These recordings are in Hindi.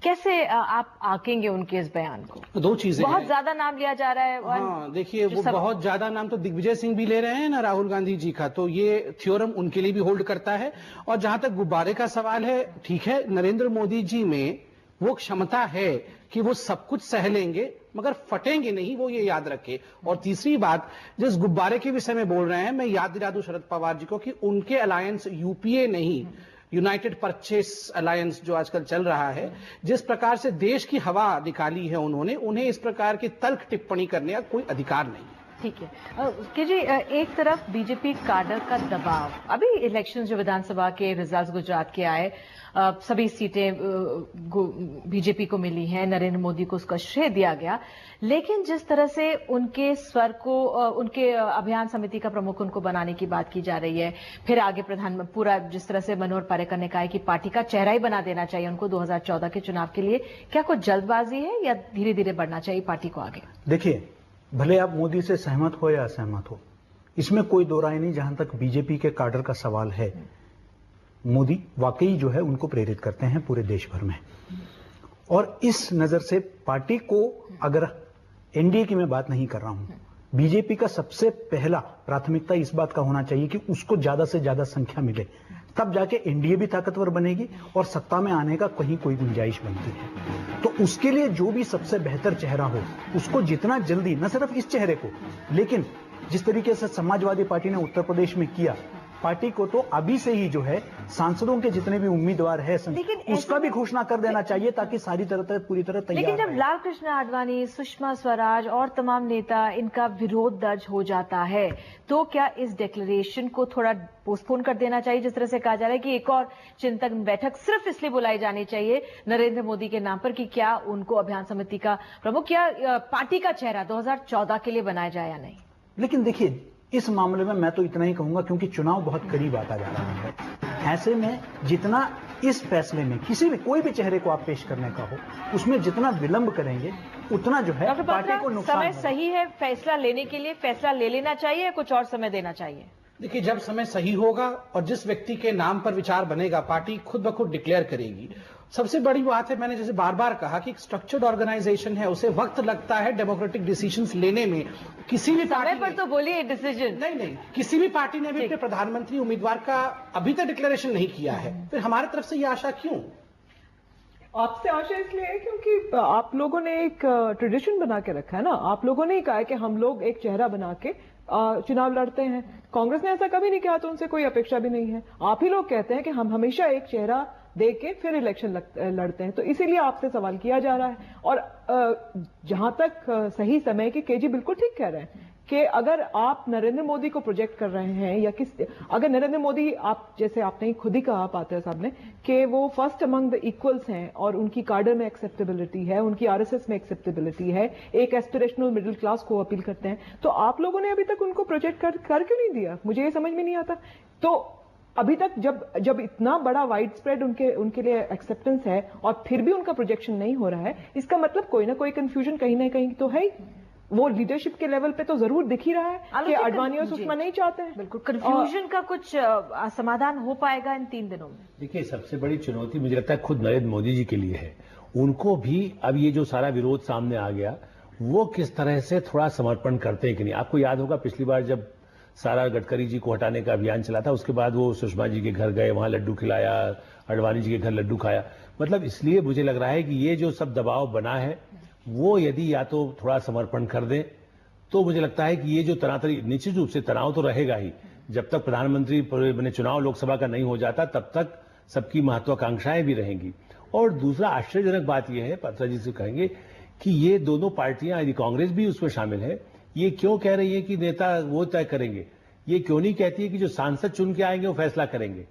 कैसे आप आंकेंगे उनके इस बयान को? दो चीजें बहुत हैं। ज्यादा नाम लिया जा रहा है। हाँ, देखिए वो बहुत ज्यादा नाम तो दिग्विजय सिंह भी ले रहे हैं ना राहुल गांधी जी का, तो ये थ्योरम उनके लिए भी होल्ड करता है। और जहां तक गुब्बारे का सवाल है, ठीक है, नरेंद्र मोदी जी में वो क्षमता है कि वो सब कुछ सह लेंगे मगर फटेंगे नहीं, वो ये याद रखे। और तीसरी बात, जिस गुब्बारे के विषय में बोल रहे हैं, मैं याद दिला दूं शरद पवार जी को कि उनके अलायंस यूपीए नहीं, यूनाइटेड परचेस अलायंस जो आजकल चल रहा है, जिस प्रकार से देश की हवा निकाली है उन्होंने, उन्हें इस प्रकार की तल्ख टिप्पणी करने का कोई अधिकार नहीं। ठीक है कि जी, एक तरफ बीजेपी काडर का दबाव, अभी इलेक्शन जो विधानसभा के रिजल्ट्स गुजरात के आए, सभी सीटें बीजेपी को मिली हैं, नरेंद्र मोदी को उसका श्रेय दिया गया, लेकिन जिस तरह से उनके स्वर को, उनके अभियान समिति का प्रमुख उनको बनाने की बात की जा रही है, फिर आगे पूरा जिस तरह से मनोहर पर्रिकर ने कहा है कि पार्टी का चेहरा ही बना देना चाहिए उनको 2014 के चुनाव के लिए, क्या कुछ जल्दबाजी है या धीरे धीरे बढ़ना चाहिए पार्टी को आगे? देखिए, भले आप मोदी से सहमत हो या असहमत हो, इसमें कोई दो राय नहीं। जहां तक बीजेपी के काडर का सवाल है, मोदी वाकई जो है उनको प्रेरित करते हैं पूरे देश भर में। और इस नजर से पार्टी को, अगर एनडीए की मैं बात नहीं कर रहा हूं, बीजेपी का सबसे पहला प्राथमिकता इस बात का होना चाहिए कि उसको ज्यादा से ज्यादा संख्या मिले, तब जाके एनडीए भी ताकतवर बनेगी और सत्ता में आने का कहीं कोई गुंजाइश बनती है। तो उसके लिए जो भी सबसे बेहतर चेहरा हो, उसको जितना जल्दी, न सिर्फ इस चेहरे को, लेकिन जिस तरीके से समाजवादी पार्टी ने उत्तर प्रदेश में किया, पार्टी को तो अभी से ही जो है सांसदों के जितने भी उम्मीदवार है उसका भी घोषणा कर देना चाहिए, ताकि सारी तरह पूरी तरह तैयार। लेकिन जब लाल कृष्ण आडवाणी, सुषमा स्वराज और तमाम नेता, इनका विरोध दर्ज हो जाता है, तो क्या इस डिक्लेरेशन को थोड़ा पोस्टपोन कर देना चाहिए? जिस तरह से कहा जा रहा है कि एक और चिंतन बैठक सिर्फ इसलिए बुलाई जानी चाहिए नरेंद्र मोदी के नाम पर कि क्या उनको अभियान समिति का प्रमुख या पार्टी का चेहरा 2014 के लिए बनाया जाए या नहीं? लेकिन देखिए, इस मामले में मैं तो इतना ही कहूंगा, क्योंकि चुनाव बहुत करीब आता जा रहा है, ऐसे में जितना इस फैसले में किसी भी कोई भी चेहरे को आप पेश करने का हो, उसमें जितना विलंब करेंगे उतना जो है पार्टी को नुकसान। समय सही है फैसला लेने के लिए, फैसला ले लेना चाहिए, कुछ और समय देना चाहिए? देखिए, जब समय सही होगा और जिस व्यक्ति के नाम पर विचार बनेगा, पार्टी खुद ब खुद डिक्लेयर करेगी। सबसे बड़ी बात है, मैंने जैसे बार बार कहा कि एक स्ट्रक्चर्ड ऑर्गेनाइजेशन है, उसे वक्त लगता है डेमोक्रेटिक डिसीजंस लेने में। किसी भी पार्टी पर तो बोलिए डिसीजन नहीं, किसी भी पार्टी ने भी अपने प्रधानमंत्री उम्मीदवार का अभी तक डिक्लेरेशन नहीं किया है, फिर हमारी तरफ से ये आशा क्यों? आपसे आशा इसलिए है क्योंकि आप लोगों ने एक ट्रेडिशन बना के रखा है ना। आप लोगों ने ही कहा है कि हम लोग एक चेहरा बना के चुनाव लड़ते हैं। कांग्रेस ने ऐसा कभी नहीं किया, तो उनसे कोई अपेक्षा भी नहीं है। आप ही लोग कहते हैं कि हम हमेशा एक चेहरा दे के फिर इलेक्शन लड़ते हैं, तो इसीलिए आपसे सवाल किया जा रहा है। और जहां तक सही समय की, केजी बिल्कुल ठीक कह रहे हैं कि अगर आप नरेंद्र मोदी को प्रोजेक्ट कर रहे हैं या अगर नरेंद्र मोदी, आप जैसे आपने खुद ही कहा पात्र साहब ने, कि वो फर्स्ट अमंग द इक्वल्स हैं और उनकी कार्डर में एक्सेप्टेबिलिटी है, उनकी आरएसएस में एक्सेप्टेबिलिटी है, एक एस्पिरेशनल मिडिल क्लास को अपील करते हैं, तो आप लोगों ने अभी तक उनको प्रोजेक्ट कर क्यों नहीं दिया? मुझे ये समझ में नहीं आता। तो अभी तक जब इतना बड़ा वाइड स्प्रेड उनके लिए एक्सेप्टेंस है और फिर भी उनका प्रोजेक्शन नहीं हो रहा है, इसका मतलब कोई ना कोई कंफ्यूजन कहीं ना कहीं तो है। वो लीडरशिप के लेवल पे तो जरूर दिख ही रहा है कि आडवाणी और सुषमा नहीं चाहते हैं। बिल्कुल, कंफ्यूजन का कुछ समाधान हो पाएगा इन 3 दिनों में? देखिए, सबसे बड़ी चुनौती मुझे लगता है खुद नरेंद्र मोदी जी के लिए है। उनको भी अब ये जो सारा विरोध सामने आ गया, वो किस तरह से थोड़ा समर्पण करते हैं कि नहीं। आपको याद होगा पिछली बार जब सारा गडकरी जी को हटाने का अभियान चला था, उसके बाद वो सुषमा जी के घर गए, वहां लड्डू खिलाया, आडवाणी जी के घर लड्डू खाया। मतलब इसलिए मुझे लग रहा है कि ये जो सब दबाव बना है, वो यदि या तो थोड़ा समर्पण कर दें, तो मुझे लगता है कि ये जो तनातनी, निश्चित रूप से तनाव तो रहेगा ही। जब तक प्रधानमंत्री चुनाव लोकसभा का नहीं हो जाता, तब तक सबकी महत्वाकांक्षाएं भी रहेंगी। और दूसरा आश्चर्यजनक बात यह है, पात्रा जी से कहेंगे कि ये दोनों पार्टियां, यदि कांग्रेस भी उसमें शामिल है, ये क्यों कह रही है कि नेता वो तय करेंगे? ये क्यों नहीं कहती है कि जो सांसद चुन के आएंगे वो फैसला करेंगे?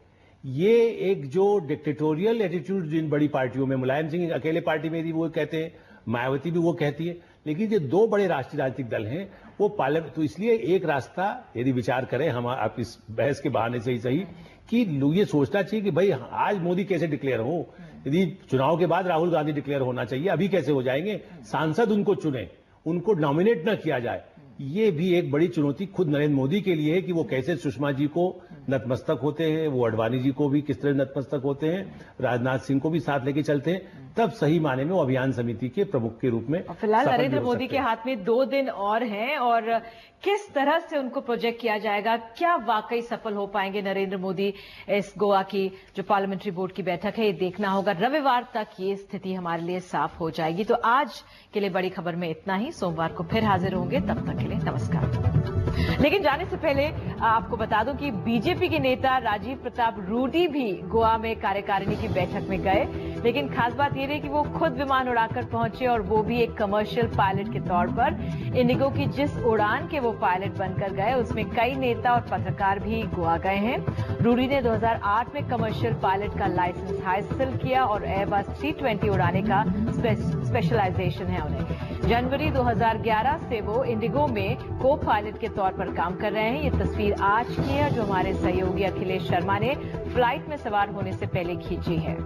ये एक जो डिक्टेटोरियल एटीट्यूड जिन बड़ी पार्टियों में, मुलायम सिंह अकेले पार्टी में भी वो कहते हैं, मायावती भी वो कहती है, लेकिन ये 2 बड़े राष्ट्रीय राजनीतिक दल हैं, वो पार्लियामेंट, तो इसलिए एक रास्ता यदि विचार करें हम, आप इस बहस के बहाने से ही सही, कि लोग ये सोचना चाहिए कि भाई आज मोदी कैसे डिक्लेयर हो, यदि चुनाव के बाद राहुल गांधी डिक्लेयर होना चाहिए, अभी कैसे हो जाएंगे? सांसद उनको चुने, उनको नॉमिनेट न किया जाए। ये भी एक बड़ी चुनौती खुद नरेंद्र मोदी के लिए है कि वो कैसे सुषमा जी को नतमस्तक होते हैं, वो आडवाणी जी को भी किस तरह नतमस्तक होते हैं, राजनाथ सिंह को भी साथ लेके चलते हैं। तब सही माने में वो अभियान समिति के प्रमुख के रूप में फिलहाल सफल भी नरेंद्र हो मोदी सकते के हैं। हाथ में 2 दिन और हैं और किस तरह से उनको प्रोजेक्ट किया जाएगा, क्या वाकई सफल हो पाएंगे नरेंद्र मोदी इस गोवा की जो पार्लियामेंट्री बोर्ड की बैठक है, ये देखना होगा। रविवार तक ये स्थिति हमारे लिए साफ हो जाएगी। तो आज के लिए बड़ी खबर में इतना ही। सोमवार को फिर हाजिर होंगे, तब तक के लिए नमस्कार। लेकिन जाने से पहले आपको बता दूं कि बीजेपी के नेता राजीव प्रताप रूडी भी गोवा में कार्यकारिणी की बैठक में गए, लेकिन खास बात यह रही कि वो खुद विमान उड़ाकर पहुंचे और वो भी एक कमर्शियल पायलट के तौर पर। इंडिगो की जिस उड़ान के वो पायलट बनकर गए उसमें कई नेता और पत्रकार भी गोवा गए हैं। रूडी ने 2008 में कमर्शियल पायलट का लाइसेंस हासिल किया और एयरबस 320 उड़ाने का स्पेशलाइजेशन है उन्हें। जनवरी 2011 से वो इंडिगो में को पायलट के तौर पर काम कर रहे हैं। ये तस्वीर आज की है जो हमारे सहयोगी अखिलेश शर्मा ने फ्लाइट में सवार होने से पहले खींची है।